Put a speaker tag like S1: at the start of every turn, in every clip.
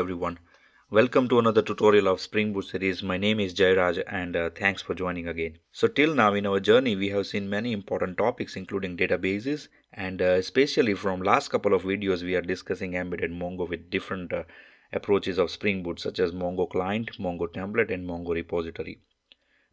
S1: everyone. Welcome to another tutorial of Spring Boot series. My name is Jairaj and thanks for joining again. So till now in our journey we have seen many important topics including databases and especially from last couple of videos we are discussing embedded Mongo with different approaches of Spring Boot such as MongoClient, MongoTemplate and MongoRepository.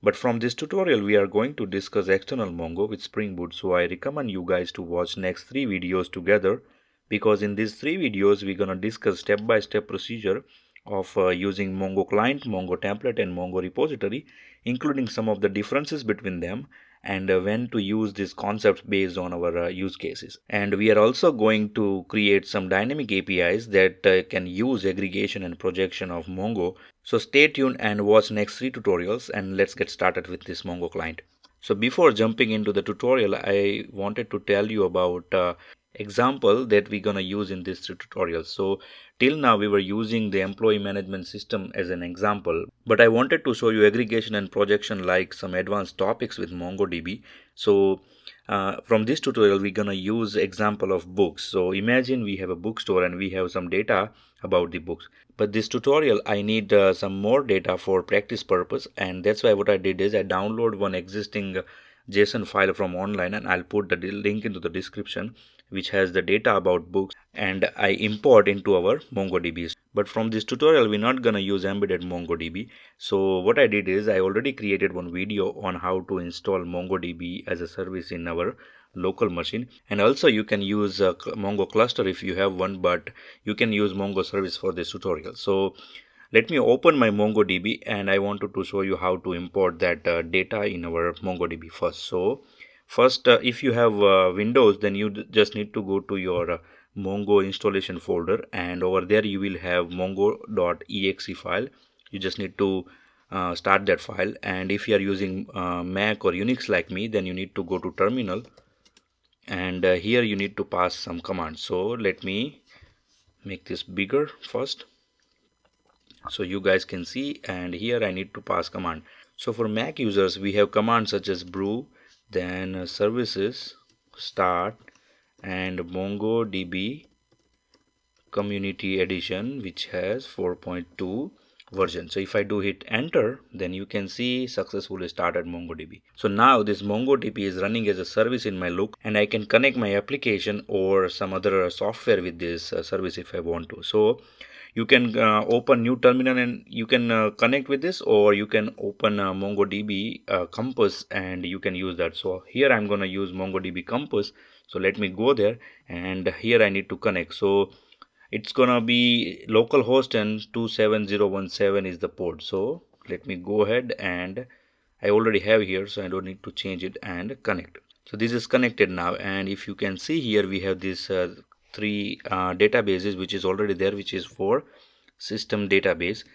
S1: But from this tutorial we are going to discuss external Mongo with Spring Boot, so I recommend you guys to watch next 3 videos together because in these 3 videos we're gonna discuss step-by-step procedure of using MongoClient, MongoTemplate and MongoRepository, including some of the differences between them and when to use these concepts based on our use cases. And we are also going to create some dynamic APIs that can use aggregation and projection of Mongo. So stay tuned and watch next 3 tutorials and let's get started with this Mongo client. So before jumping into the tutorial, I wanted to tell you about example that we're gonna use in this tutorial. So till now we were using the employee management system as an example, but I wanted to show you aggregation and projection like some advanced topics with MongoDB. So from this tutorial we're gonna use example of books. So imagine we have a bookstore and we have some data about the books, but this tutorial I need some more data for practice purpose, and that's why what I did is I download one existing JSON file from online and I'll put the link into the description, which has the data about books, and I import into our MongoDB. But from this tutorial we're not gonna use embedded MongoDB. So what I did is I already created one video on how to install MongoDB as a service in our local machine, and also you can use Mongo cluster if you have one, but you can use Mongo service for this tutorial. So let me open my MongoDB and I wanted to show you how to import that data in our MongoDB first. So first, if you have Windows, then you just need to go to your Mongo installation folder, and over there you will have mongo.exe file. You just need to start that file, and if you are using Mac or Unix like me, then you need to go to terminal, and here you need to pass some commands. So let me make this bigger first so you guys can see, and here I need to pass command. So for Mac users we have commands such as brew, then services, start, and MongoDB community edition which has 4.2 version. So if I do hit enter, then you can see successfully started MongoDB. So now this MongoDB is running as a service in my look, and I can connect my application or some other software with this service if I want to. So you can open new terminal and you can connect with this, or you can open MongoDB Compass and you can use that. So here I'm going to use MongoDB Compass. So let me go there, and here I need to connect. So it's gonna be localhost and 27017 is the port. So let me go ahead, and I already have here, so I don't need to change it and connect. So this is connected now, and if you can see here we have these 3 databases which is already there, which is for system database,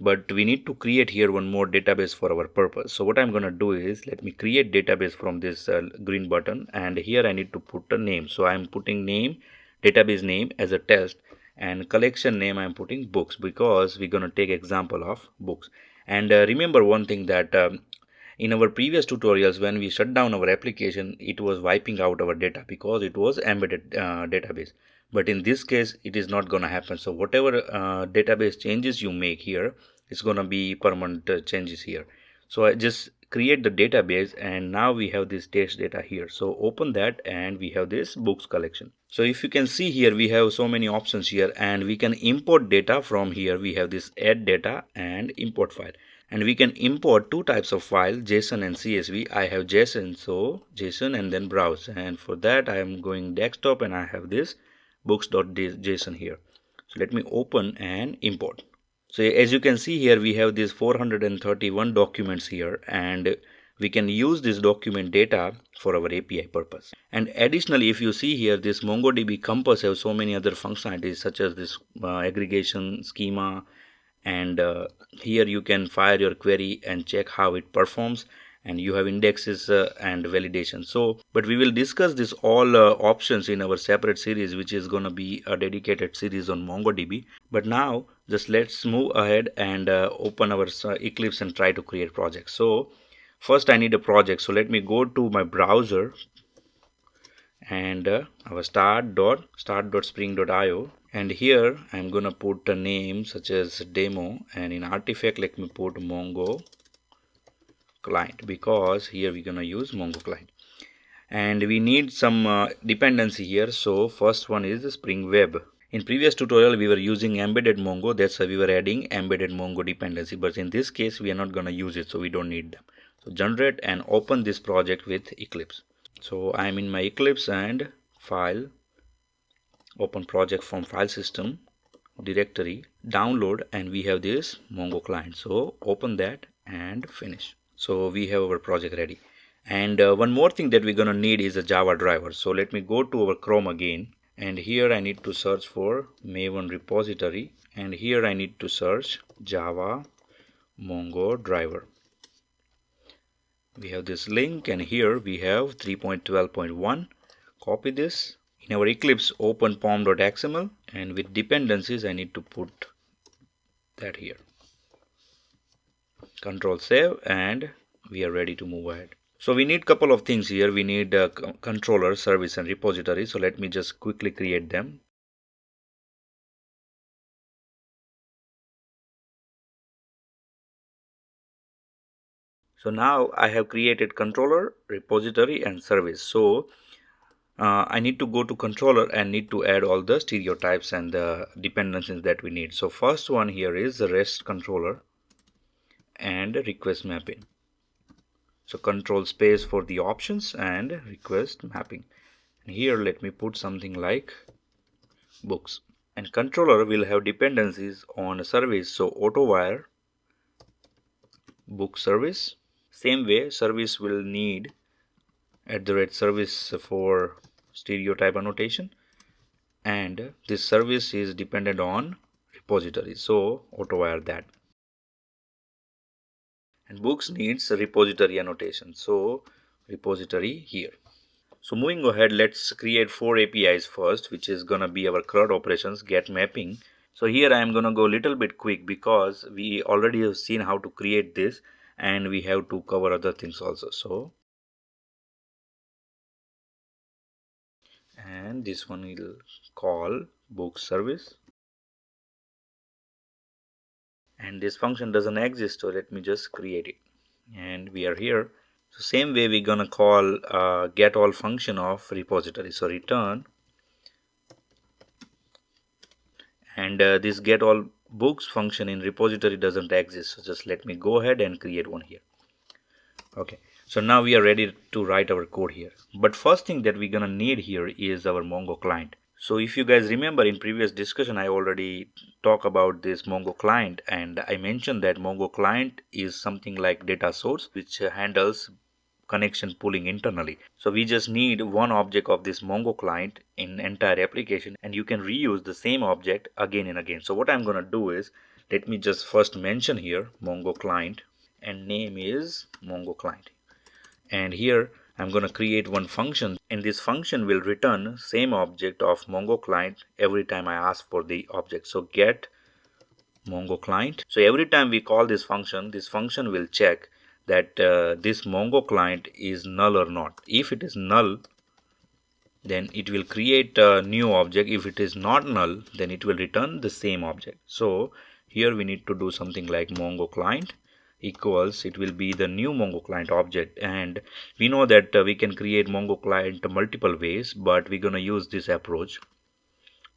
S1: but we need to create here one more database for our purpose. So what I'm going to do is let me create database from this green button, and here I need to put a name. So I'm putting name, database name as a test, and collection name I'm putting books because we're going to take example of books. And remember one thing that in our previous tutorials when we shut down our application, it was wiping out our data because it was embedded database. But in this case it is not going to happen. So whatever database changes you make here, it's going to be permanent changes here. So I just create the database, and now we have this test data here. So open that, and we have this books collection. So if you can see here we have so many options here, and we can import data from here. We have this add data and import file, and we can import 2 types of file, JSON and CSV. I have JSON, so JSON and then browse, and for that I am going desktop and I have this books.json here. So let me open and import. So as you can see here we have these 431 documents here, and we can use this document data for our API purpose. And additionally, if you see here, this MongoDB Compass have so many other functionalities such as this aggregation schema, and here you can fire your query and check how it performs, and you have indexes and validation. So but we will discuss this all options in our separate series, which is going to be a dedicated series on MongoDB. But now just let's move ahead and open our Eclipse and try to create projects. So first I need a project, so let me go to my browser, and our start.spring.io, and here I'm gonna put a name such as demo, and in artifact let me put Mongo client, because here we're gonna use Mongo client. And we need some dependency here. So first one is Spring Web. In previous tutorial we were using embedded Mongo, that's why we were adding embedded Mongo dependency, but in this case we are not going to use it, so we don't need them. So generate and open this project with Eclipse. So I'm in my Eclipse and file, open project from file system, directory, download, and we have this Mongo client. So open that and finish. So we have our project ready. And one more thing that we're going to need is a Java driver. So let me go to our Chrome again, and here I need to search for Maven repository, and here I need to search Java Mongo driver. We have this link, and here we have 3.12.1. Copy this. In our Eclipse, open pom.xml, and with dependencies I need to put that here. Control save, and we are ready to move ahead. So we need couple of things here. We need a controller, service, and repository. So let me just quickly create them. So now I have created controller, repository, and service. So I need to go to controller and need to add all the stereotypes and the dependencies that we need. So first one here is the REST controller and request mapping. So control space for the options and request mapping. And here let me put something like books. And controller will have dependencies on a service. So autowire book service. Same way service will need @service for stereotype annotation, and this service is dependent on repository, so autowire that. And books needs a repository annotation, so repository here. So moving ahead, let's create 4 APIs first, which is gonna be our CRUD operations, get mapping. So here I am gonna go a little bit quick because we already have seen how to create this, and we have to cover other things also. So and this one will call book service, and this function doesn't exist, so let me just create it, and we are here. So same way we're gonna call get all function of repository, so return, and this get all books function in repository doesn't exist, so just let me go ahead and create one here. Okay, so now we are ready to write our code here, but first thing that we're gonna need here is our Mongo client. So if you guys remember, in previous discussion I already talked about this Mongo client, and I mentioned that Mongo client is something like data source which handles connection pooling internally. So we just need one object of this Mongo client in entire application, and you can reuse the same object again and again. So what I'm going to do is, let me just first mention here Mongo client, and name is Mongo client, and here I'm going to create one function, and this function will return same object of Mongo client every time I ask for the object. So get Mongo client. So every time we call this function will check that this Mongo client is null or not. If it is null, then it will create a new object. If it is not null, then it will return the same object. So here we need to do something like Mongo client equals, it will be the new Mongo client object, and we know that we can create Mongo client multiple ways, but we're going to use this approach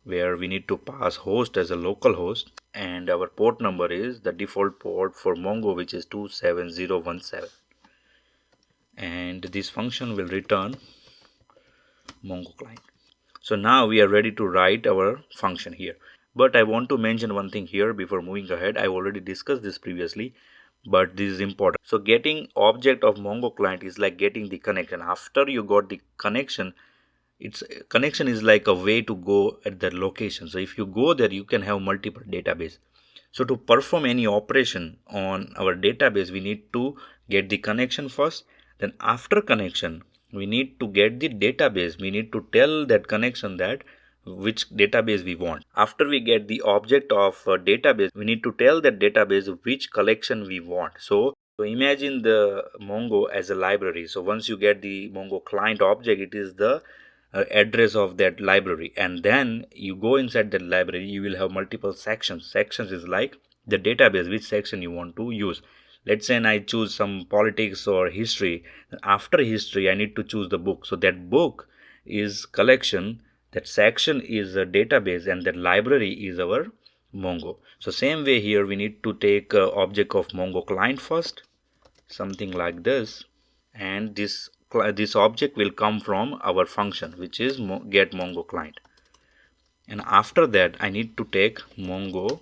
S1: where we need to pass host as a local host, and our port number is the default port for Mongo, which is 27017, and this function will return Mongo client. So now we are ready to write our function here, but I want to mention one thing here before moving ahead. I already discussed this previously, but this is important. So getting object of Mongo client is like getting the connection. After you got the connection, its connection is like a way to go at that location. So if you go there, you can have multiple database. So to perform any operation on our database, we need to get the connection first. Then after connection, we need to get the database. We need to tell that connection that which database we want. After we get the object of database, we need to tell that database which collection we want. So imagine the Mongo as a library. So once you get the Mongo client object, it is the address of that library, and then you go inside that library. You will have multiple sections is like the database, which section you want to use. Let's say I choose some politics or history. After history I need to choose the book, so that book is collection, that section is a database, and that library is our Mongo. So same way here we need to take object of Mongo client first, something like this, and this object will come from our function, which is get Mongo client. And after that I need to take Mongo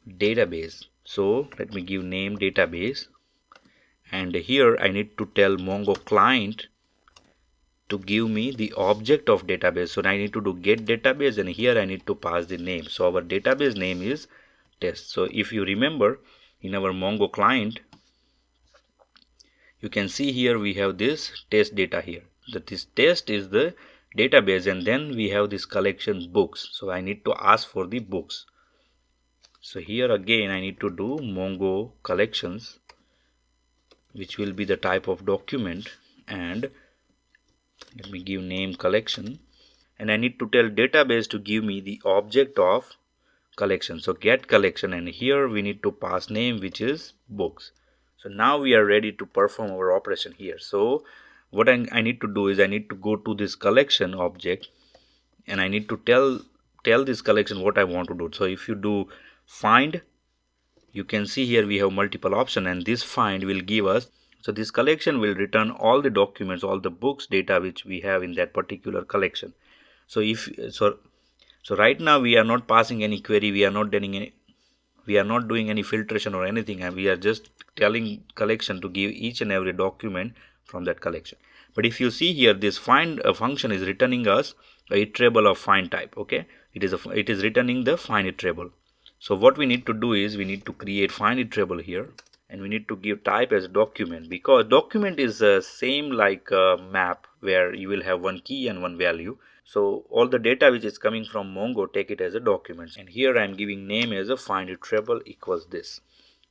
S1: database. So let me give name database, and here I need to tell Mongo client to give me the object of database. So I need to do get database, and here I need to pass the name. So our database name is test. So if you remember, in our Mongo client, you can see here we have this test data here. That this test is the database, and then we have this collection books. So I need to ask for the books. So here again I need to do Mongo collections, which will be the type of document, and let me give name collection, and I need to tell database to give me the object of collection. So get collection, and here we need to pass name, which is books. So now we are ready to perform our operation here. So what I need to do is I need to go to this collection object, and I need to tell this collection what I want to do. So if you do find, you can see here we have multiple options, and this find will give us, so this collection will return all the documents, all the books data which we have in that particular collection. So if so right now we are not passing any query, we are not doing any filtration or anything, and we are just telling collection to give each and every document from that collection. But if you see here, this find function is returning us a iterable of find type. Okay, it is returning the find iterable. So what we need to do is we need to create find iterable here, and we need to give type as document, because document is same like a map where you will have one key and one value. So all the data which is coming from Mongo, take it as a document, and here I am giving name as a find iterable equals this.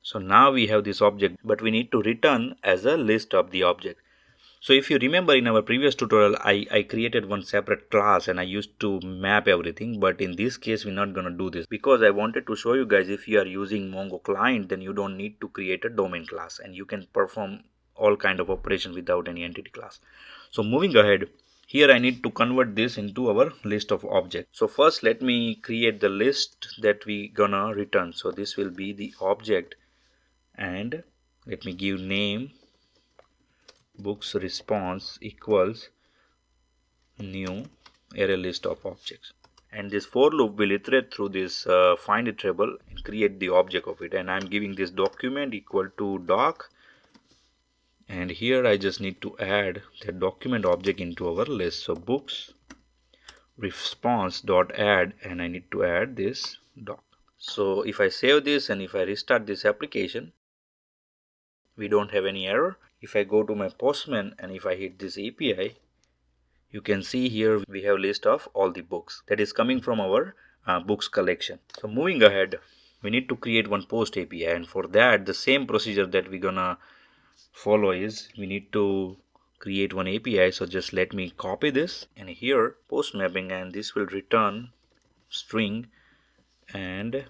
S1: So now we have this object, but we need to return as a list of the object. So if you remember, in our previous tutorial I created one separate class and I used to map everything, but in this case we're not going to do this, because I wanted to show you guys, if you are using Mongo client, then you don't need to create a domain class, and you can perform all kind of operation without any entity class. So moving ahead, here I need to convert this into our list of objects. So first let me create the list that we gonna return. So this will be the object, and let me give name books response equals new array list of objects, and this for loop will iterate through this find iterable and create the object of it, and I'm giving this document equal to doc, and here I just need to add the document object into our list. So books response dot add, and I need to add this doc. So if I save this and if I restart this application, we don't have any error. If I go to my Postman and if I hit this API, you can see here we have list of all the books that is coming from our books collection. So moving ahead, we need to create one post API, and for that the same procedure that we're gonna follow is we need to create one API. So just let me copy this, and here post mapping, and this will return string, and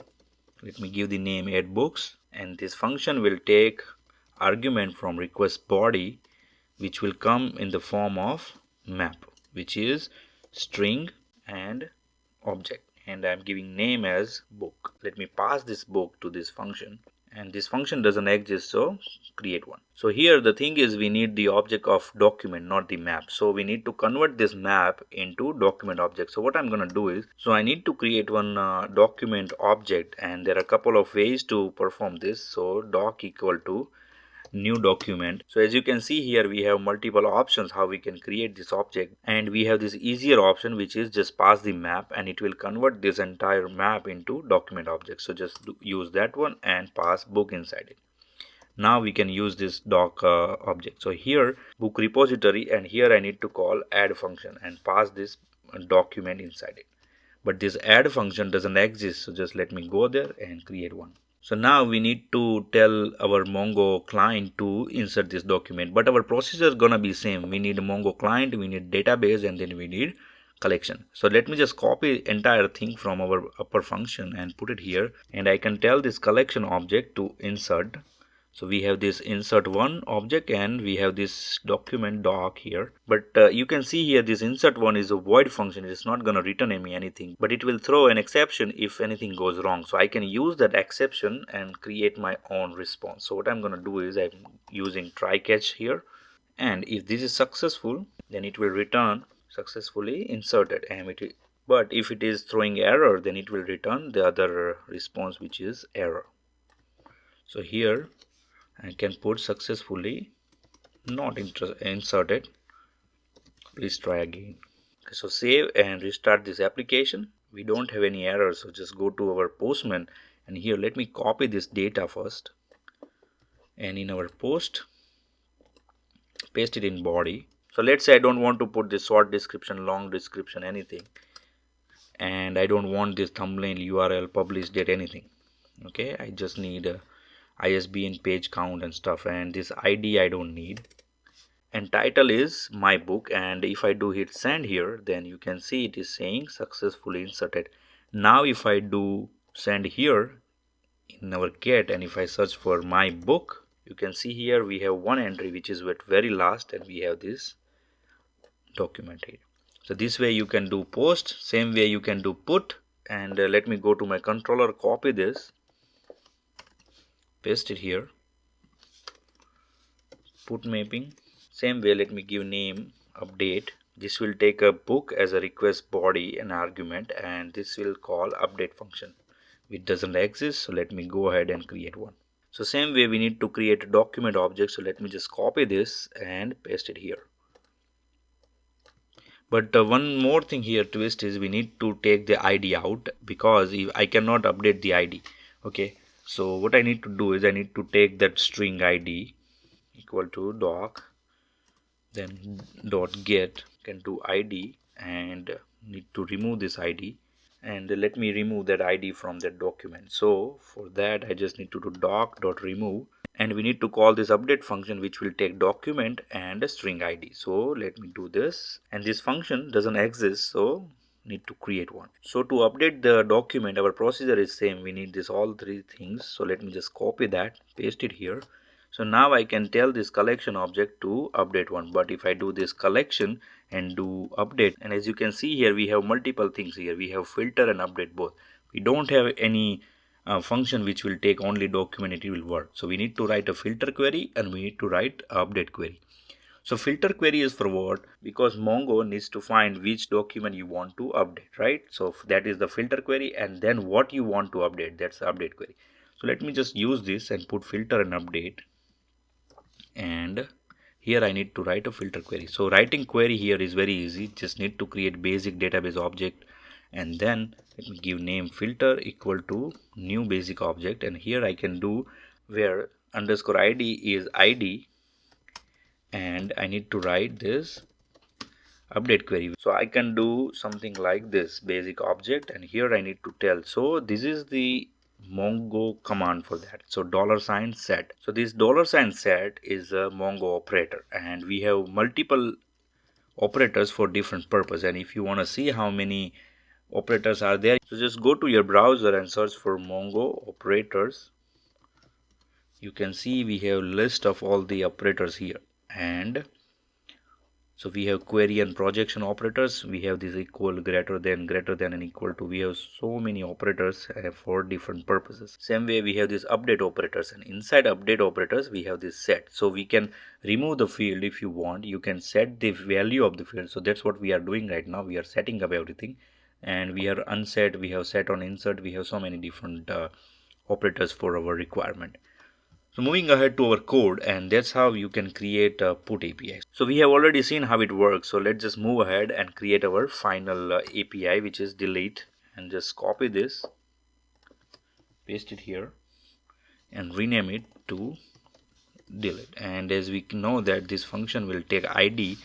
S1: let me give the name add books, and this function will take argument from request body, which will come in the form of map, which is string and object, and I'm giving name as book. Let me pass this book to this function, and this function doesn't exist, so create one. So here the thing is we need the object of document, not the map. So we need to convert this map into document object. So what I'm going to do is, so I need to create one document object, and there are a couple of ways to perform this. So doc equal to new document. So as you can see here, we have multiple options how we can create this object, and we have this easier option, which is just pass the map, and it will convert this entire map into document object. So just use that one and pass book inside it. Now we can use this doc object. So here book repository, and here I need to call add function and pass this document inside it, but this add function doesn't exist. So just let me go there and create one. So now we need to tell our Mongo client to insert this document, but our procedure is gonna be same. We need a Mongo client, we need database, and then we need collection. So let me just copy entire thing from our upper function and put it here, and I can tell this collection object to insert. So we have this insert one object and we have this document doc here. But you can see here this insert one is a void function. It's not going to return me anything, but it will throw an exception if anything goes wrong. So I can use that exception and create my own response. So what I'm going to do is I'm using try catch here. And if this is successful, then it will return successfully inserted. But if it is throwing error, then it will return the other response, which is error. So here I can put successfully not inserted. Please try again. Okay, so save and restart this application. We don't have any errors, so just go to our Postman, and here let me copy this data first, and in our post paste it in body. So let's say I don't want to put this short description, long description, anything, and I don't want this thumbnail, URL, publish date, anything. Okay, I just need a ISBN, page count and stuff, and this ID I don't need. And title is my book, and if I do hit send here, then you can see it is saying successfully inserted. Now if I do send here in our get, and if I search for my book, you can see here we have one entry which is at very last, and we have this document here. So this way you can do post, same way you can do put. And let me go to my controller, copy this, paste it here, put mapping. Same way, let me give name update. This will take a book as a request body and argument, and this will call update function, which doesn't exist. So let me go ahead and create one. So same way we need to create a document object. So let me just copy this and paste it here. But one more thing here twist is we need to take the ID out, because if I cannot update the ID. Okay, so what I need to do is I need to take that string ID equal to doc, then dot get, can do ID, and need to remove this ID, and let me remove that ID from that document. So for that I just need to do doc dot remove, and we need to call this update function, which will take document and a string ID. So let me do this, and this function doesn't exist, so need to create one. So to update the document, our procedure is same. We need this all three things. So let me just copy that, paste it here. So now I can tell this collection object to update one. But if I do this collection and do update, and as you can see here, we have multiple things here. We have filter and update both. We don't have any function which will take only document, it will work. So we need to write a filter query, and we need to write update query. So filter query is for what? Because Mongo needs to find which document you want to update, right? So that is the filter query, and then what you want to update, that's the update query. So let me just use this and put filter and update, and here I need to write a filter query. So writing query here is very easy. Just need to create basic database object, and then let me give name filter equal to new basic object, and here I can do where underscore ID is ID, and I need to write this update query. So I can do something like this basic object, and here I need to tell. So this is the Mongo command for that. So $set. So this $set is a Mongo operator, and we have multiple operators for different purpose. And if you want to see how many operators are there, so just go to your browser and search for Mongo operators. You can see we have list of all the operators here, and so we have query and projection operators. We have this equal, greater than, and equal to. We have so many operators for different purposes. Same way we have these update operators, and inside update operators we have this set. So we can remove the field if you want. You can set the value of the field. So that's what we are doing right now. We are setting up everything, and we are unset. We have set on insert. We have so many different operators for our requirement. So moving ahead to our code, and that's how you can create a put API. So we have already seen how it works. So let's just move ahead and create our final API, which is delete, and just copy this, paste it here, and rename it to delete. And as we know that this function will take ID,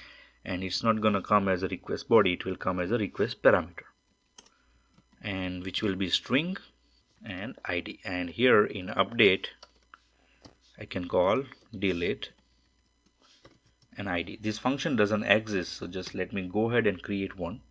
S1: and it's not going to come as a request body, it will come as a request parameter, and which will be string. and ID. And here in update I can call delete an ID. This function doesn't exist, so just let me go ahead and create one.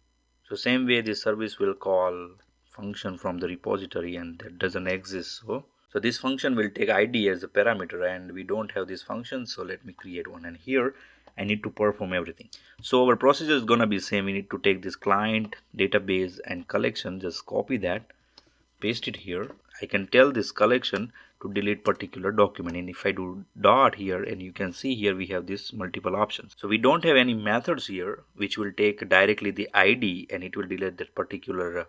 S1: So same way this service will call function from the repository, and that doesn't exist. So this function will take ID as a parameter, and we don't have this function, so let me create one. And here I need to perform everything. So our procedure is gonna be same. We need to take this client, database, and collection, just copy that, paste it here. I can tell this collection to delete particular document, and if I do dot here, and you can see here we have this multiple options. So we don't have any methods here which will take directly the ID and it will delete that particular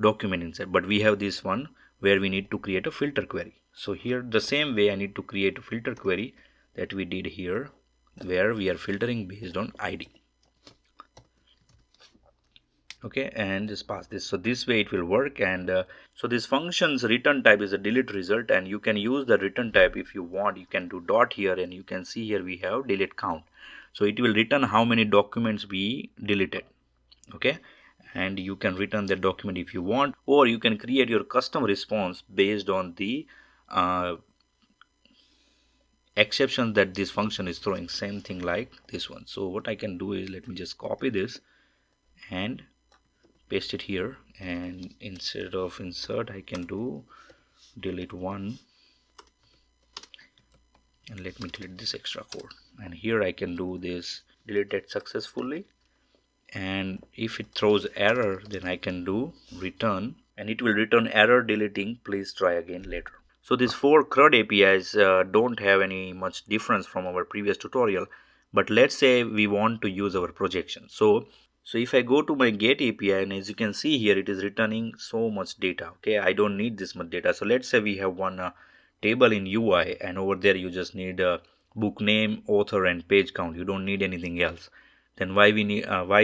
S1: document inside, but we have this one where we need to create a filter query. So here the same way I need to create a filter query that we did here, where we are filtering based on ID. Okay, and just pass this. So this way it will work. And so this function's return type is a delete result, and you can use the return type if you want. You can do dot here, and you can see here we have delete count. So it will return how many documents we deleted. Okay, and you can return that document if you want, or you can create your custom response based on the exception that this function is throwing. Same thing like this one. So what I can do is, let me just copy this and paste it here, and instead of insert I can do delete one, and let me delete this extra code. And here I can do this deleted successfully, and if it throws error, then I can do return, and it will return error deleting, please try again later. So these four CRUD APIs don't have any much difference from our previous tutorial, but let's say we want to use our projection. So if I go to my get API, and as you can see here, it is returning so much data. Okay, I don't need this much data. So let's say we have one table in UI, and over there you just need book name, author, and page count. You don't need anything else. Then why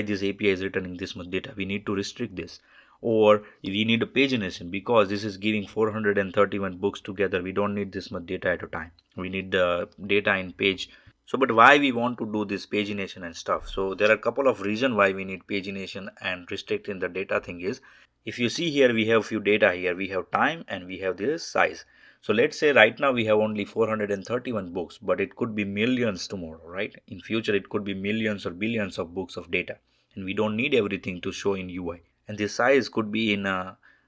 S1: this API is returning this much data? We need to restrict this. Or we need a pagination, because this is giving 431 books together. We don't need this much data at a time. We need the data in page. So but why we want to do this pagination and stuff? So there are a couple of reasons why we need pagination and restricting the data thing is, if you see here, we have few data here. We have time and we have this size. So let's say right now we have only 431 books, but it could be millions tomorrow, right? In future it could be millions or billions of books of data, and we don't need everything to show in UI. And the size could be in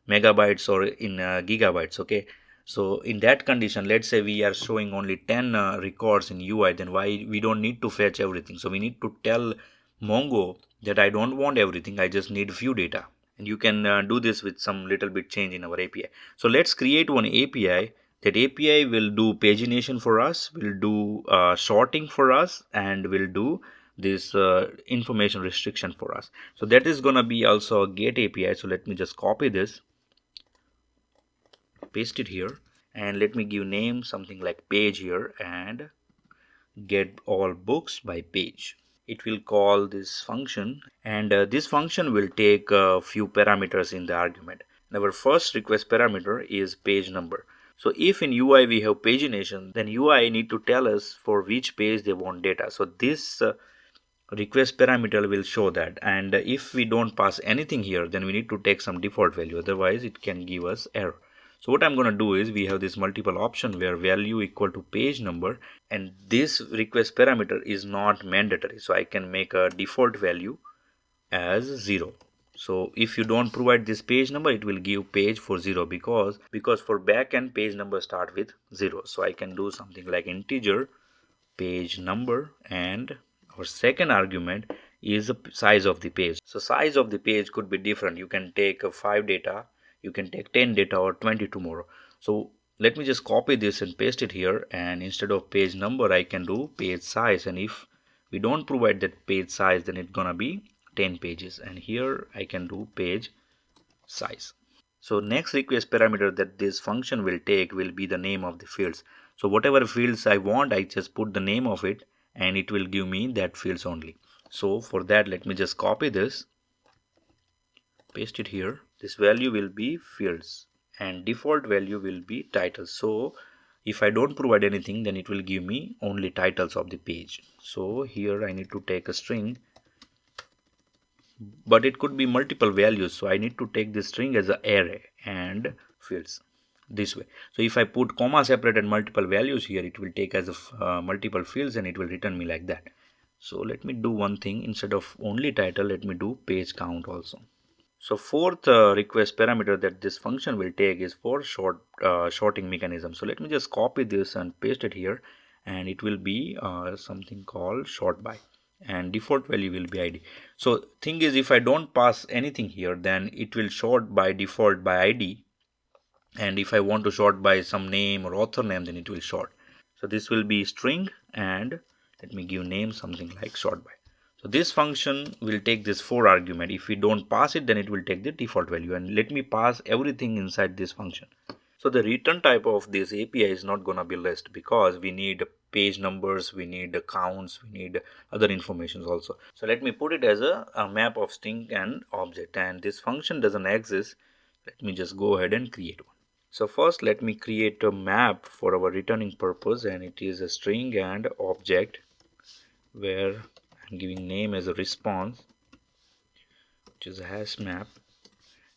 S1: megabytes or in gigabytes. Okay, so in that condition, let's say we are showing only 10 records in UI, then why we don't need to fetch everything? So we need to tell Mongo that I don't want everything, I just need few data. And you can do this with some little bit change in our API. So let's create one API. That API will do pagination for us, will do sorting for us, and will do this information restriction for us. So that is going to be also a get API. So let me just copy this, paste it here, and let me give name something like page here, and get all books by page. It will call this function, and this function will take a few parameters in the argument. Our first request parameter is page number. So if in UI we have pagination, then UI need to tell us for which page they want data. So this request parameter will show that, and if we don't pass anything here, then we need to take some default value, otherwise it can give us error. So what I'm going to do is, we have this multiple option where value equal to page number, and this request parameter is not mandatory, so I can make a default value as 0. So if you don't provide this page number, it will give page for 0, because for backend page number start with 0. So I can do something like integer page number, and our second argument is the size of the page. So size of the page could be different. You can take 5 data, you can take 10 data, or 20 tomorrow. So let me just copy this and paste it here, and instead of page number I can do page size, and if we don't provide that page size, then it's gonna be 10 pages, and here I can do page size. So next request parameter that this function will take will be the name of the fields. So whatever fields I want, I just put the name of it, and it will give me that fields only. So for that, let me just copy this, paste it here. This value will be fields, and default value will be titles. So if I don't provide anything, then it will give me only titles of the page. So here I need to take a string, but it could be multiple values, so I need to take this string as an array and fields. this way. So if I put comma separated multiple values here, it will take as multiple fields and it will return me like that. So let me do one thing. Instead of only title, let me do page count also. So fourth request parameter that this function will take is for sorting mechanism. So let me just copy this and paste it here, and it will be something called sort by, and default value will be id. So thing is, if I don't pass anything here, then it will sort by default by id, and if I want to sort by some name or author name, then it will sort. So this will be string, and let me give name something like sort by. So this function will take this 4 argument. If we don't pass it, then it will take the default value, and let me pass everything inside this function. So the return type of this API is not gonna be list, because we need page numbers, we need counts, we need other informations also. So let me put it as a map of string and object, and this function doesn't exist. Let me just go ahead and create one. So first let me create a map for our returning purpose, and it is a string and object where I'm giving name as a response, which is a hash map,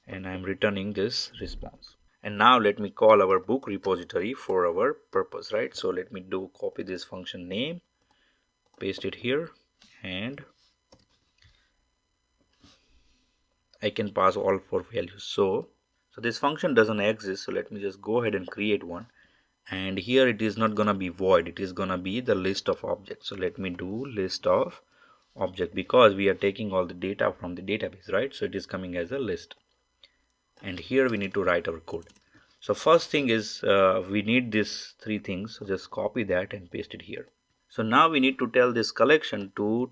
S1: and I'm returning this response. And now let me call our book repository for our purpose, right? So let me do copy this function name, paste it here, and I can pass all 4 values. So this function doesn't exist, so let me just go ahead and create one. And here it is not gonna be void, it is gonna be the list of objects. So let me do list of object, because we are taking all the data from the database, right? So it is coming as a list, and here we need to write our code. So first thing is we need these 3 things, so just copy that and paste it here. So now we need to tell this collection to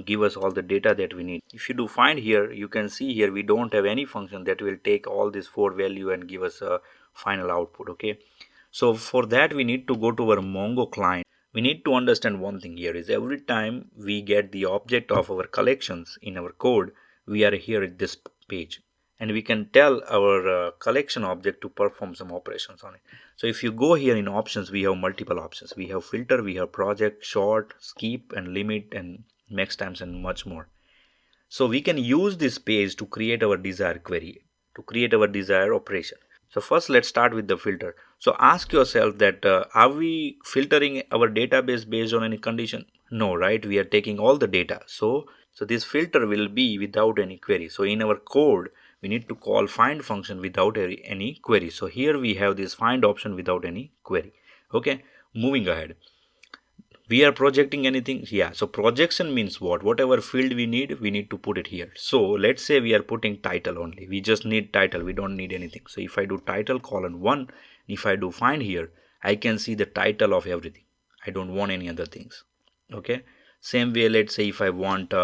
S1: give us all the data that we need. If you do find here, you can see here we don't have any function that will take all these 4 value and give us a final output. Okay, so for that we need to go to our Mongo client. We need to understand one thing here is every time we get the object of our collections in our code, we are here at this page, and we can tell our collection object to perform some operations on it. So if you go here in options, we have multiple options. We have filter, we have project, sort, skip, and limit, and max times, and much more. So we can use this page to create our desired query, to create our desired operation. So first let's start with the filter. So ask yourself that are we filtering our database based on any condition? No, right? We are taking all the data. So this filter will be without any query. So in our code, we need to call find function without any query. So here we have this find option without any query. Okay, moving ahead. We are projecting anything, yeah. So projection means what? Whatever field we need to put it here. So let's say we are putting title only, we just need title, we don't need anything. So if I do title colon 1, if I do find here, I can see the title of everything. I don't want any other things. Okay, same way, let's say if I want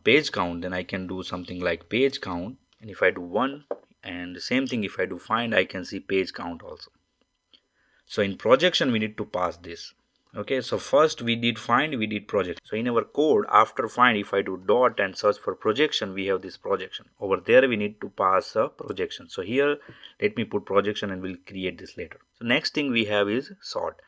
S1: page count, then I can do something like page count, and if I do 1, and the same thing, if I do find, I can see page count also. So in projection we need to pass this. Okay, so first we did find, we did project. So in our code, after find, if I do dot and search for projection, we have this projection. Over there we need to pass a projection. So here let me put projection, and we'll create this later. So next thing we have is sort.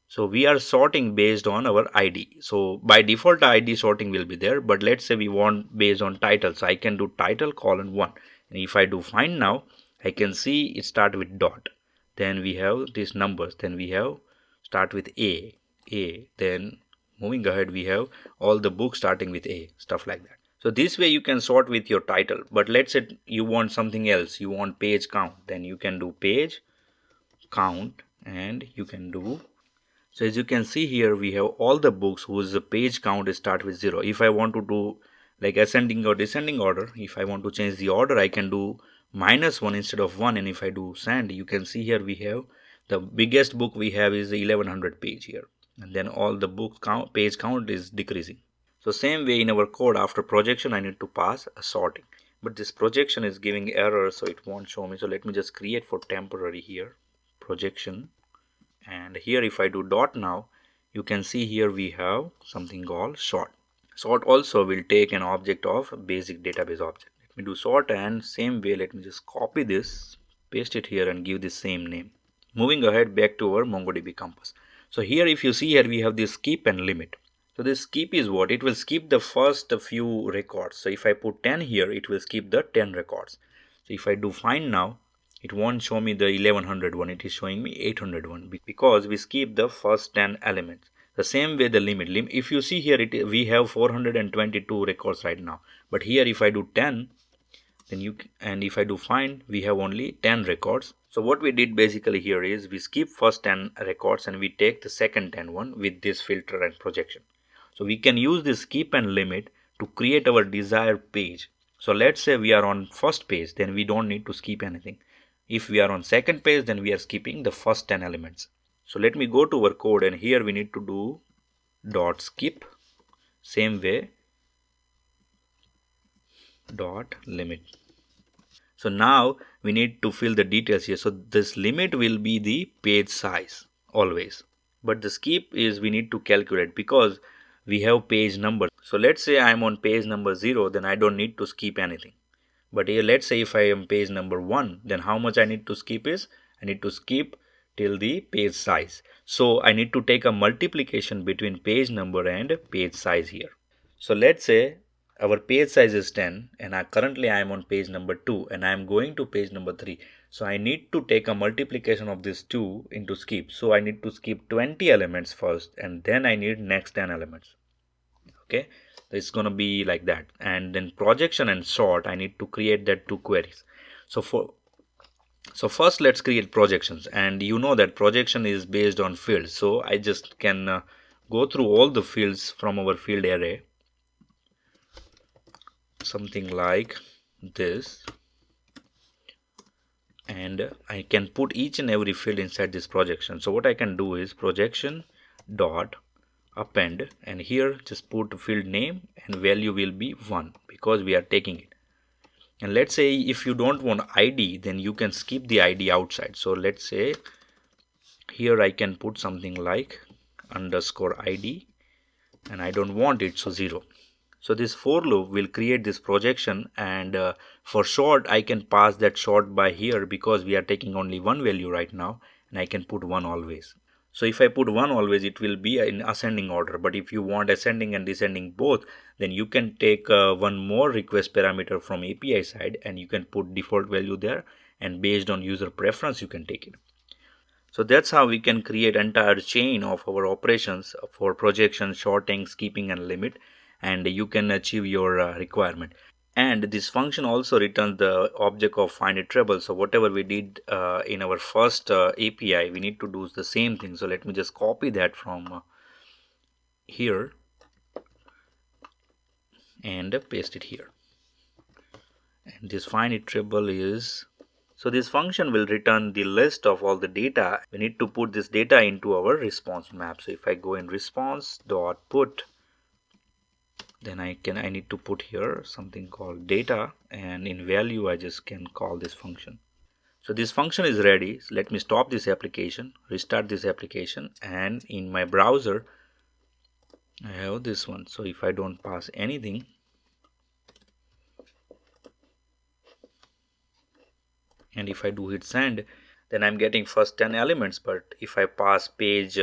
S1: So we are sorting based on our ID. So by default ID sorting will be there, but let's say we want based on title. So I can do title colon 1, and if I do find now, I can see it start with dot, then we have these numbers, then we have start with a, then moving ahead we have all the books starting with a, stuff like that. So this way you can sort with your title. But let's say you want something else, you want page count, then you can do page count, and you can do. So as you can see here, we have all the books whose page count start with 0. If I want to do like ascending or descending order, if I want to change the order, I can do -1 instead of 1. And if I do send, you can see here we have the biggest book we have is 1100 page here, and then all the book count, page count is decreasing. So same way in our code, after projection I need to pass a sorting, but this projection is giving error, so it won't show me. So let me just create for temporary here projection, and here if I do dot now, you can see here we have something called sort. Sort also will take an object of basic database object. Let me do sort, and same way let me just copy this, paste it here, and give the same name. Moving ahead back to our MongoDB compass. So here if you see here we have this skip and limit. So this skip is what? It will skip the first few records. So if I put 10 here, it will skip the 10 records. So if I do find now, it won't show me the 1100 one, it is showing me 801 because we skip the first 10 elements. The same way the limit, if you see here, we have 422 records right now, but here if I do 10, then and if I do find, we have only 10 records. So what we did basically here is we skip first 10 records and we take the second 10 one with this filter and projection. So we can use this skip and limit to create our desired page. So let's say we are on first page, then we don't need to skip anything. If we are on second page, then we are skipping the first 10 elements. So let me go to our code, and here we need to do dot skip, same way dot limit. So now we need to fill the details here. So this limit will be the page size always, but the skip is we need to calculate because we have page number. So let's say I'm on page number 0, then I don't need to skip anything. But here let's say if I am page number 1, then how much I need to skip is I need to skip till the page size. So I need to take a multiplication between page number and page size here. So let's say our page size is 10 and currently I am on page number 2 and I am going to page number 3. So I need to take a multiplication of this 2 into skip. So I need to skip 20 elements first and then I need next 10 elements. Okay, it's going to be like that. And then projection and sort, I need to create that 2 queries. So first let's create projections, and you know that projection is based on fields. So I just can go through all the fields from our field array, something like this, and I can put each and every field inside this projection. So what I can do is projection dot append, and here just put field name and value will be 1 because we are taking it. And let's say if you don't want ID, then you can skip the ID outside. So let's say here I can put something like underscore ID, and I don't want it, so 0. So this for loop will create this projection, and for sort I can pass that sort by here because we are taking only one value right now, and I can put 1 always. So if I put 1 always, it will be in ascending order, but if you want ascending and descending both, then you can take one more request parameter from API side and you can put default value there, and based on user preference you can take it. So that's how we can create entire chain of our operations for projection, sorting, skipping and limit, and you can achieve your requirement. And this function also returns the object of find iterable. So whatever we did in our first API, we need to do the same thing. So let me just copy that from here and paste it here. And this find iterable is, so this function will return the list of all the data. We need to put this data into our response map. So if I go in response dot put, then I need to put here something called data, and in value I just can call this function. So this function is ready. So let me stop this application, restart this application, and in my browser I have this one. So if I don't pass anything, and if I do hit send, then I'm getting first 10 elements. But if I pass page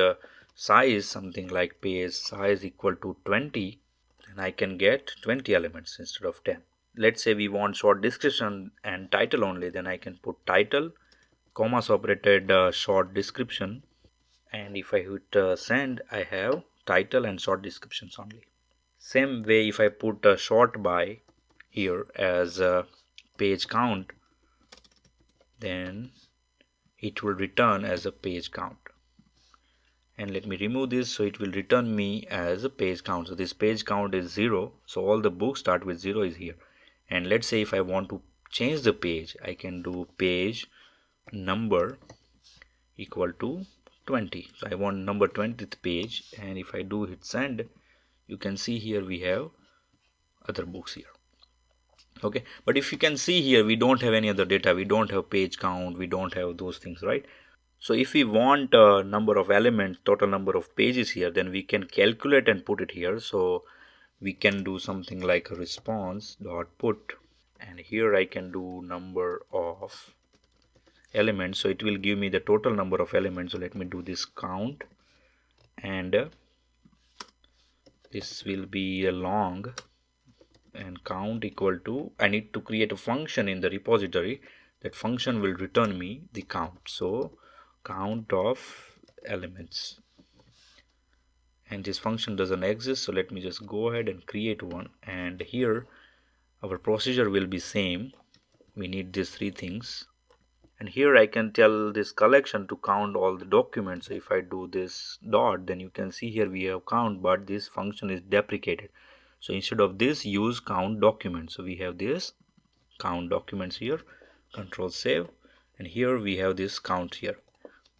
S1: size, something like page size equal to 20, then I can get 20 elements instead of 10. Let's say we want short description and title only, then I can put title, comma separated short description, and if I hit send, I have title and short descriptions only. Same way if I put a short by here as a page count, then it will return as a page count. And let me remove this, so it will return me as a page count. So this page count is 0, so all the books start with 0 is here. And let's say if I want to change the page, I can do page number equal to 20. So I want number 20th page, and if I do hit send, you can see here we have other books here. Okay, but if you can see here, we don't have any other data. We don't have page count, we don't have those things, right? So if we want a number of elements, total number of pages here, then we can calculate and put it here. So we can do something like a response dot put, and here I can do number of elements. So it will give me the total number of elements. So let me do this count, and this will be a long, and count equal to, I need to create a function in the repository that function will return me the count. So count of elements, and this function doesn't exist, so let me just go ahead and create one. And here our procedure will be same. We need these three things, and here I can tell this collection to count all the documents. So if I do this dot, then you can see here we have count, but this function is deprecated. So instead of this, use count documents. So we have this count documents here, control save, and here we have this count here.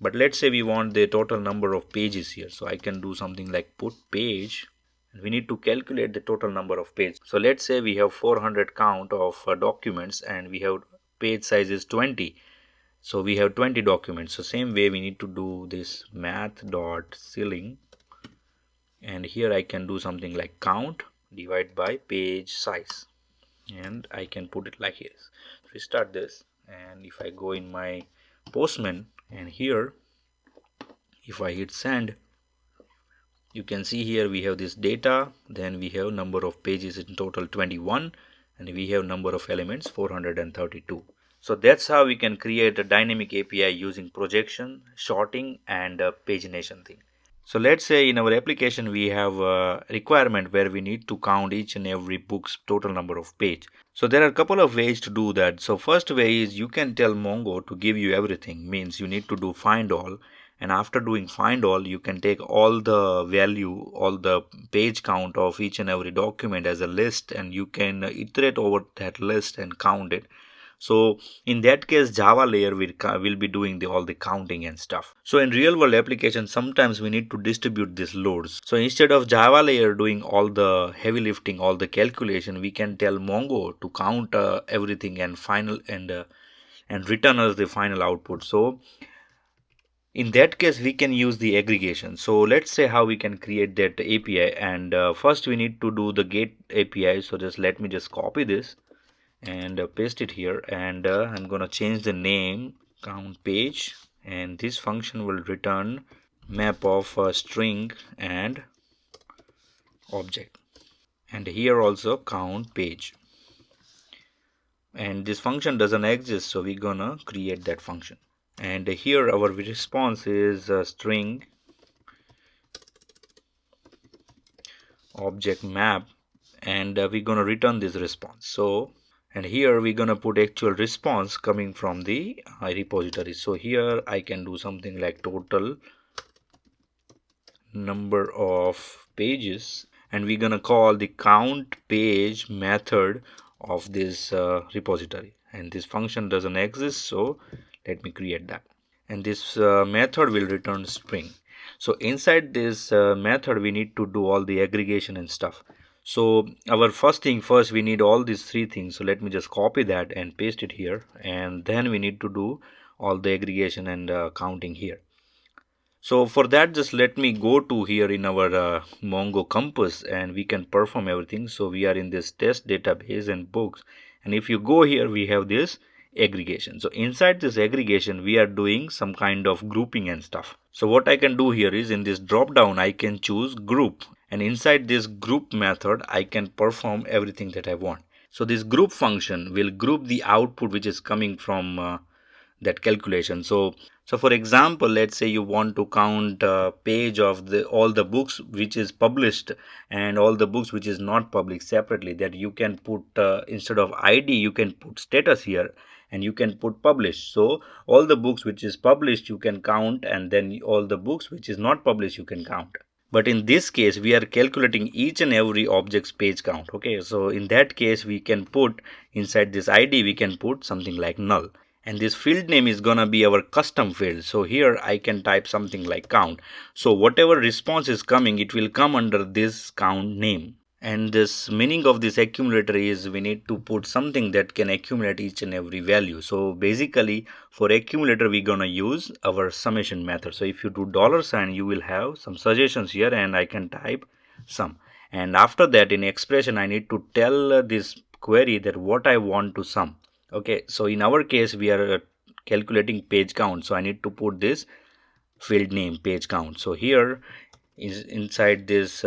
S1: But let's say we want the total number of pages here, so I can do something like put page, and we need to calculate the total number of pages. So let's say we have 400 count of documents, and we have page size is 20, so we have 20 documents. So same way we need to do this math dot ceiling, and here I can do something like count divide by page size, and I can put it like this. Restart this, and if I go in my Postman, and here if I hit send, you can see here we have this data, then we have number of pages in total 21, and we have number of elements 432. So that's how we can create a dynamic API using projection, sorting, and pagination thing. So let's say in our application we have a requirement where we need to count each and every book's total number of page. So there are a couple of ways to do that. So first way is you can tell Mongo to give you everything, means you need to do find all, and after doing find all you can take all the value, all the page count of each and every document as a list, and you can iterate over that list and count it. So in that case, Java layer will be doing all the counting and stuff. So in real world applications, sometimes we need to distribute these loads. So instead of Java layer doing all the heavy lifting, all the calculation, we can tell Mongo to count everything and final and return us the final output. So in that case, we can use the aggregation. So let's say how we can create that API. And first we need to do the get API. So just let me just copy this and paste it here, and I'm gonna change the name count page, and this function will return map of string and object, and here also count page, and this function doesn't exist, so we're gonna create that function. And here our response is string object map, and we're gonna return this response. So and here we're gonna put actual response coming from the repository. So here I can do something like total number of pages, and we're gonna call the count page method of this repository, and this function doesn't exist, so let me create that, and this method will return string. So inside this method we need to do all the aggregation and stuff. So our first thing first, we need all these three things. So let me just copy that and paste it here, and then we need to do all the aggregation and counting here. So for that, just let me go to here in our Mongo Compass, and we can perform everything. So we are in this test database and books, and if you go here we have this aggregation. So inside this aggregation we are doing some kind of grouping and stuff. So what I can do here is in this drop down I can choose group, and inside this group method I can perform everything that I want. So this group function will group the output which is coming from that calculation. So for example, let's say you want to count page of the all the books which is published and all the books which is not published separately, that you can put instead of ID you can put status here, and you can put published. So all the books which is published you can count, and then all the books which is not published you can count. But in this case we are calculating each and every object's page count. Okay, so in that case we can put inside this ID we can put something like null, and this field name is gonna be our custom field. So here I can type something like count. So whatever response is coming, it will come under this count name. And this meaning of this accumulator is we need to put something that can accumulate each and every value. So basically for accumulator we're gonna use our summation method. So if you do $, you will have some suggestions here, and I can type sum. And after that in expression I need to tell this query that what I want to sum. Okay, so in our case we are calculating page count, so I need to put this field name page count. So here is inside this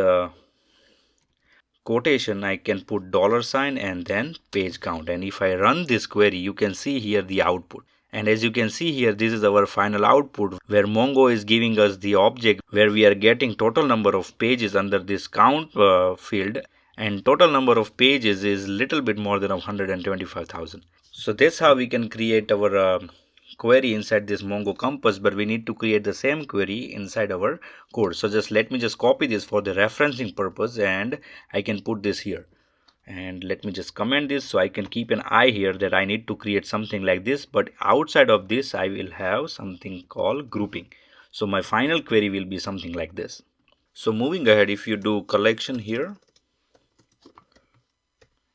S1: quotation I can put $sign and then page count, and if I run this query you can see here the output. And as you can see here, this is our final output where Mongo is giving us the object where we are getting total number of pages under this count field, and total number of pages is little bit more than 125,000. So that's how we can create our query inside this Mongo Compass, but we need to create the same query inside our code. So let me copy this for the referencing purpose, and I can put this here. And let me just comment this so I can keep an eye here that I need to create something like this, but outside of this I will have something called grouping. So my final query will be something like this. So moving ahead, if you do collection here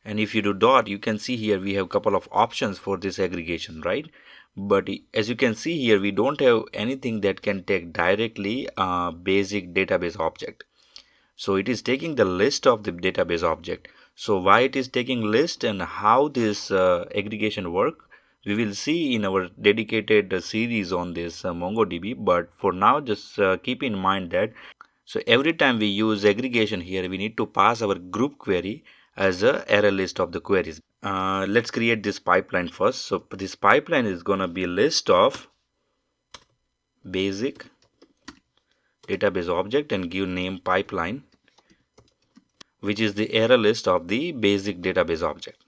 S1: and if you do dot, you can see here we have a couple of options for this aggregation, right? But as you can see here, we don't have anything that can take directly a basic database object. So it is taking the list of the database object. So why it is taking list and how this aggregation work, we will see in our dedicated series on this MongoDB. But for now, just keep in mind that so every time we use aggregation here, we need to pass our group query as a array list of the queries. Let's create this pipeline first. So this pipeline is going to be a list of basic database object and give name pipeline, which is the array list of the basic database object.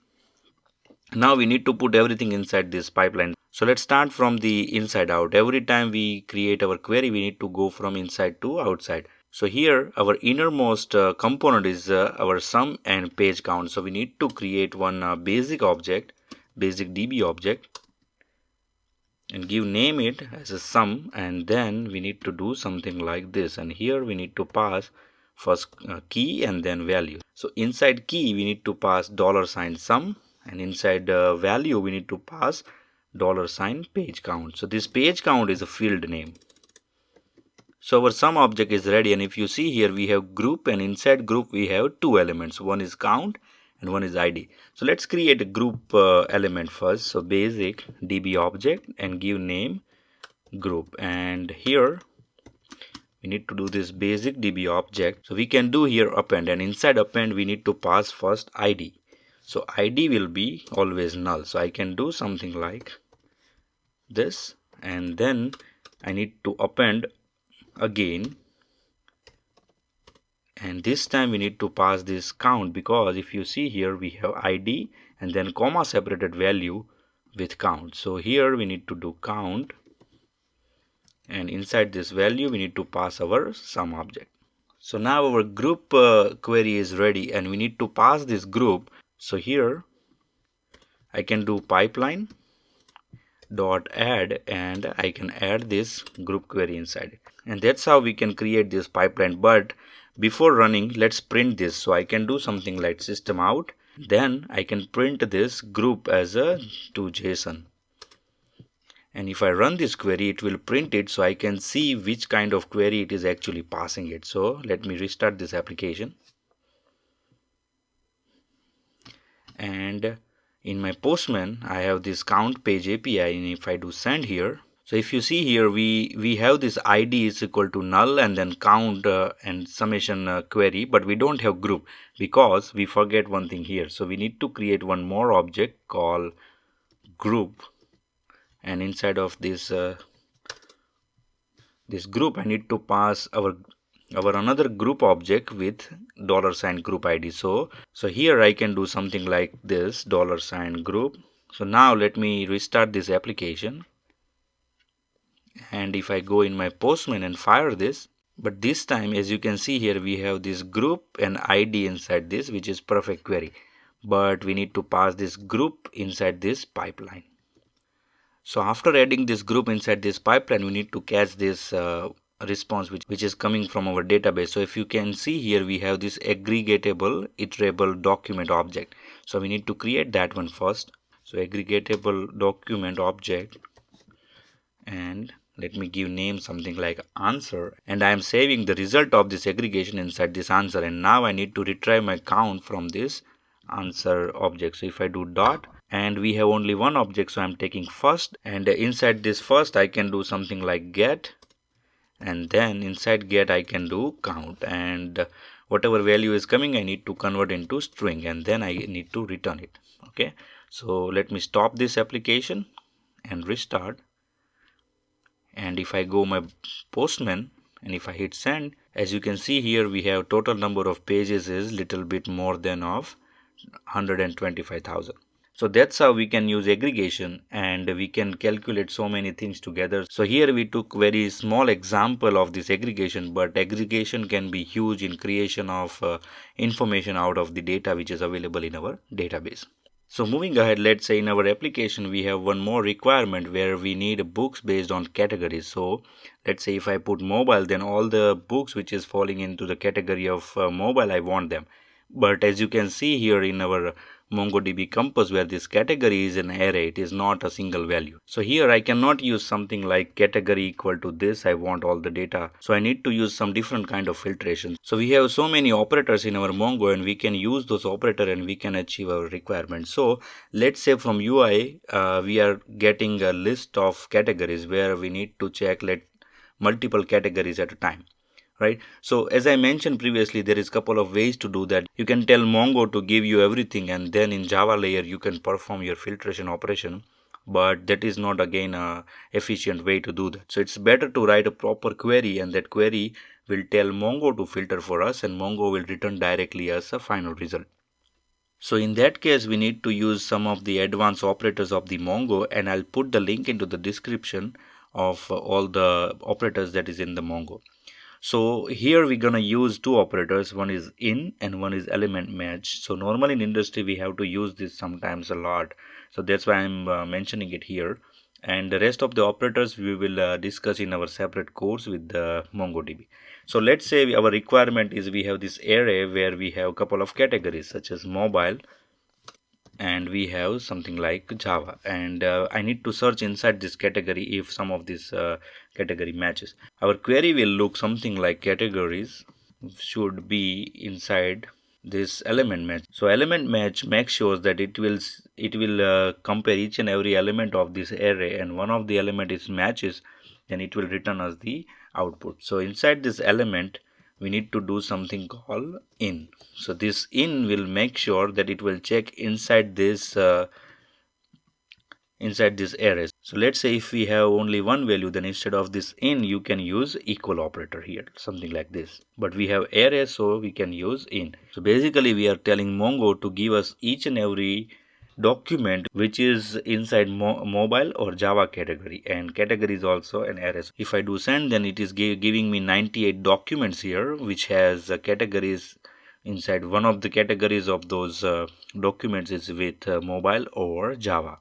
S1: Now we need to put everything inside this pipeline. So let's start from the inside out. Every time we create our query, we need to go from inside to outside. So here our innermost component is our sum and page count. So we need to create one basic object, basic DB object, and give name it as a sum, and then we need to do something like this, and here we need to pass first key and then value. So inside key we need to pass $sum, and inside value we need to pass $page count. So this page count is a field name. So our sum object is ready, and if you see here we have group, and inside group we have two elements, one is count and one is ID. So let's create a group element first. So basic DB object and give name group, and here we need to do this basic DB object. So we can do here append, and inside append we need to pass first ID. So ID will be always null. So I can do something like this, and then I need to append again, and this time we need to pass this count, because if you see here we have ID and then comma separated value with count. So here we need to do count, and inside this value we need to pass our sum object. So now our group query is ready, and we need to pass this group. So here I can do pipeline dot add, and I can add this group query inside it, and that's how we can create this pipeline. But before running, let's print this. So I can do something like system out, then I can print this group as a to JSON, and if I run this query it will print it, so I can see which kind of query it is actually passing it. So let me restart this application, and in my Postman I have this count page API, and if I do send here, so if you see here we have this ID is equal to null and then count and summation query, but we don't have group because we forget one thing here. So we need to create one more object called group, and inside of this this group I need to pass our another group object with $group ID. So here I can do something like this $group. So now let me restart this application, and if I go in my Postman and fire this, but this time as you can see here we have this group and ID inside this, which is perfect query, but we need to pass this group inside this pipeline. So after adding this group inside this pipeline, we need to catch this response which is coming from our database. So if you can see here we have this aggregatable iterable document object, so we need to create that one first. So aggregatable document object, and let me give name something like answer, and I am saving the result of this aggregation inside this answer, and now I need to retrieve my count from this answer object. So if I do dot, and we have only one object, so I'm taking first, and inside this first I can do something like get, and then inside get I can do count, and whatever value is coming, I need to convert into string, and then I need to return it. Okay, so let me stop this application and restart. And if I go my Postman and if I hit send, as you can see here, we have total number of pages is little bit more than of 125,000. So that's how we can use aggregation, and we can calculate so many things together. So here we took very small example of this aggregation, but aggregation can be huge in creation of information out of the data which is available in our database. So moving ahead, let's say in our application we have one more requirement where we need books based on categories. So let's say if I put mobile, then all the books which is falling into the category of mobile, I want them. But as you can see here in our MongoDB Compass, where this category is an array, it is not a single value. So here I cannot use something like category equal to this, I want all the data. So I need to use some different kind of filtration. So we have so many operators in our Mongo, and we can use those operators and we can achieve our requirements. So let's say from UI, we are getting a list of categories where we need to check multiple categories at a time. Right, so as I mentioned previously, there is a couple of ways to do that. You can tell Mongo to give you everything, and then in Java layer you can perform your filtration operation, but that is not again a efficient way to do that. So it's better to write a proper query, and that query will tell Mongo to filter for us, and Mongo will return directly as a final result. So in that case, we need to use some of the advanced operators of the Mongo, and I'll put the link into the description of all the operators that is in the Mongo. So here we're gonna use two operators, one is in and one is element match. So normally in industry we have to use this sometimes a lot, so that's why I'm mentioning it here. And the rest of the operators we will discuss in our separate course with the MongoDB. So let's say our requirement is we have this array where we have a couple of categories such as mobile, and we have something like Java, and I need to search inside this category if some of this category matches. Our query will look something like categories should be inside this element match. So element match makes sure that it will compare each and every element of this array, and one of the element is matches, then it will return us the output. So inside this element we need to do something called in. So this in will make sure that it will check inside this array. So let's say if we have only one value, then instead of this in you can use equal operator here, something like this. But we have array, so we can use in. So basically we are telling Mongo to give us each and every document which is inside mobile or Java category, and category is also an array. So if I do send, then it is giving me 98 documents here which has categories. Inside one of the categories of those documents is with mobile or Java.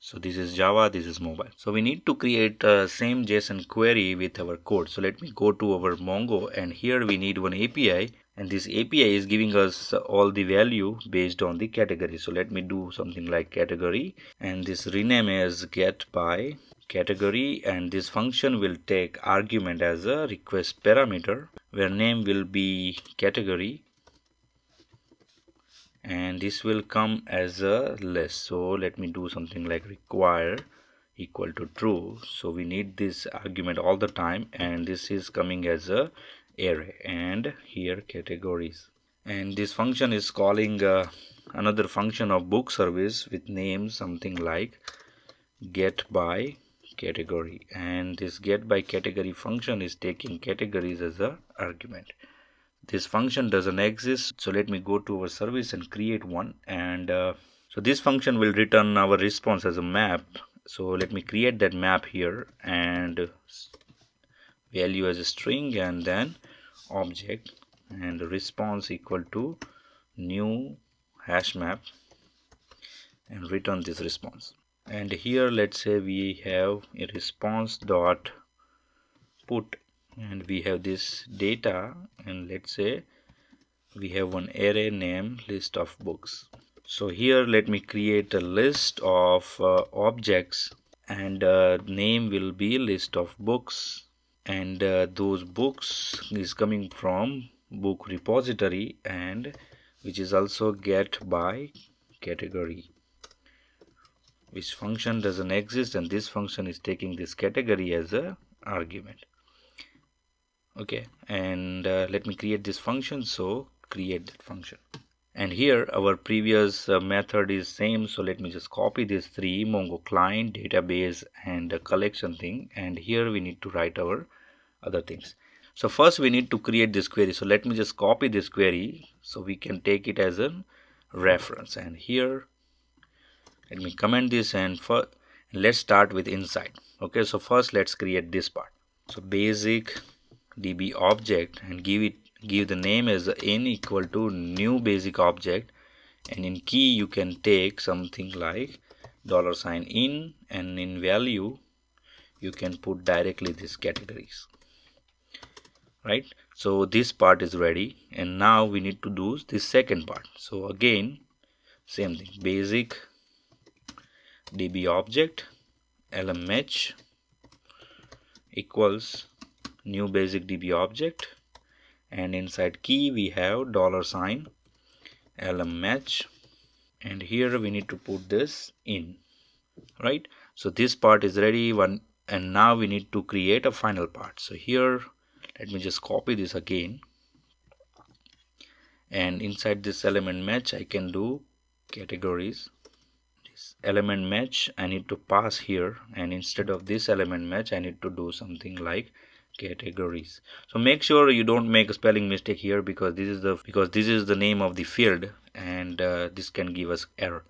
S1: So this is Java, this is mobile. So we need to create a same JSON query with our code. So let me go to our Mongo, and here we need one API, and this API is giving us all the value based on the category. So let me do something like category, and this rename as get by category, and this function will take argument as a request parameter where name will be category, and this will come as a list. So let me do something like require equal to true. So we need this argument all the time, and this is coming as a array, and here categories, and this function is calling another function of book service with name something like get by category, and this get by category function is taking categories as a argument. This function doesn't exist, so let me go to our service and create one, and so this function will return our response as a map. So let me create that map here, and value as a string, and then object, and response equal to new hash map, and return this response. And here let's say we have a response dot put, and we have this data, and let's say we have one array name list of books. So here let me create a list of objects, and name will be list of books, and those books is coming from book repository, and which is also get by category, which function doesn't exist, and this function is taking this category as a argument. Okay, and let me create this function. So create that function. And here our previous method is same, so let me just copy these three: Mongo client, database, and collection thing. And here we need to write our other things. So first we need to create this query. So let me just copy this query so we can take it as a reference. And here let me comment this, and let's start with inside. Okay, so first let's create this part. So basic db object, and give the name as n equal to new basic object, and in key you can take something like $in, and in value you can put directly these categories, right? So this part is ready, and now we need to do this second part. So again, same thing: basic db object lmh equals new basic db object, and inside key we have $lmh, and here we need to put this in, right? So this part is ready one, and now we need to create a final part. So here let me just copy this again, and inside this element match I can do categories. This element match I need to pass here, and instead of this element match I need to do something like categories. So make sure you don't make a spelling mistake here, because this is the name of the field, and this can give us error.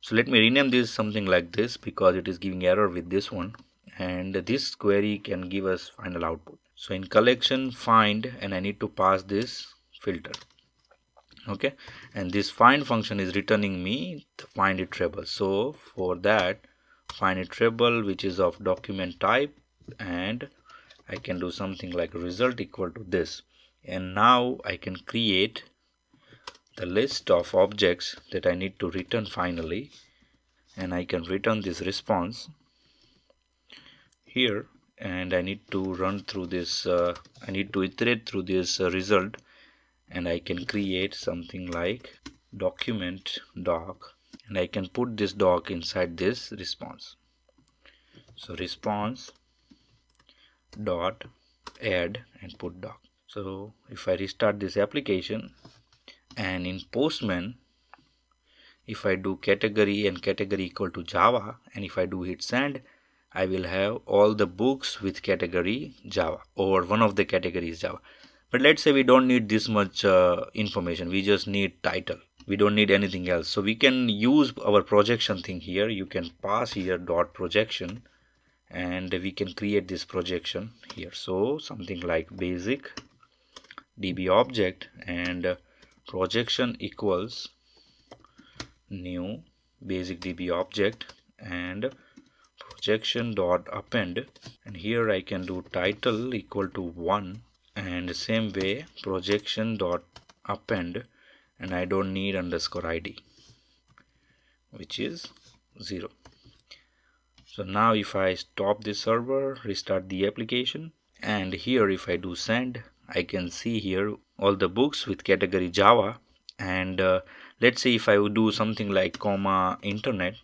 S1: So let me rename this something like this, because it is giving error with this one, and this query can give us final output. So in collection find, and I need to pass this filter. Okay, and this find function is returning me the find iterable. So for that, find iterable, which is of document type, and I can do something like result equal to this, and now I can create the list of objects that I need to return finally, and I can return this response here, and I need to run through this I need to iterate through this result, and I can create something like document doc, and I can put this doc inside this response. So response dot add and put doc. So if I restart this application, and in Postman if I do category and category equal to Java, and if I do hit send, I will have all the books with category Java, or one of the categories Java. But let's say we don't need this much information, we just need title, we don't need anything else. So we can use our projection thing here. You can pass here dot projection, and we can create this projection here. So something like basic db object, and projection equals new basic db object, and projection dot append, and here I can do title equal to 1, and same way projection dot append, and I don't need underscore id, which is 0. So now if I stop this server, restart the application, and here if I do send, I can see here all the books with category Java, and let's say if I would do something like comma internet,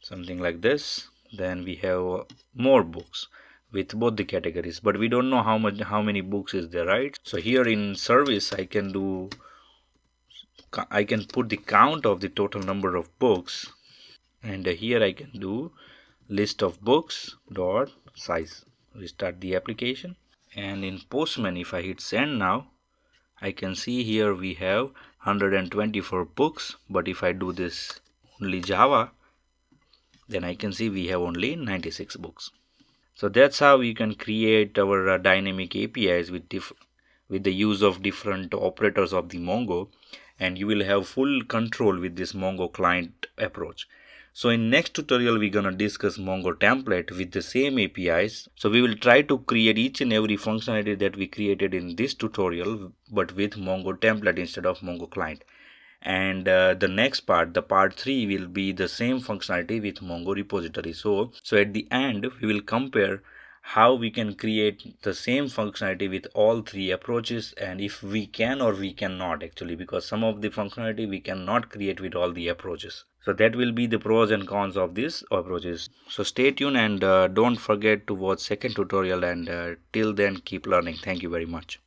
S1: something like this, then we have more books with both the categories, but we don't know how many books is there, right? So here in service I can put the count of the total number of books, and here I can do list of books dot size. Restart the application, and in Postman if I hit send now, I can see here we have 124 books, but if I do this only Java, then I can see we have only 96 books. So that's how you can create our dynamic APIs with the use of different operators of the Mongo, and you will have full control with this Mongo client approach. So in next tutorial we're gonna discuss MongoTemplate with the same APIs. So we will try to create each and every functionality that we created in this tutorial, but with MongoTemplate instead of Mongo client. And the next part, the part 3, will be the same functionality with MongoRepository. So at the end we will compare how we can create the same functionality with all three approaches, and if we can or we cannot actually, because some of the functionality we cannot create with all the approaches. So that will be the pros and cons of these approaches. So stay tuned and don't forget to watch second tutorial, and till then keep learning. Thank you very much.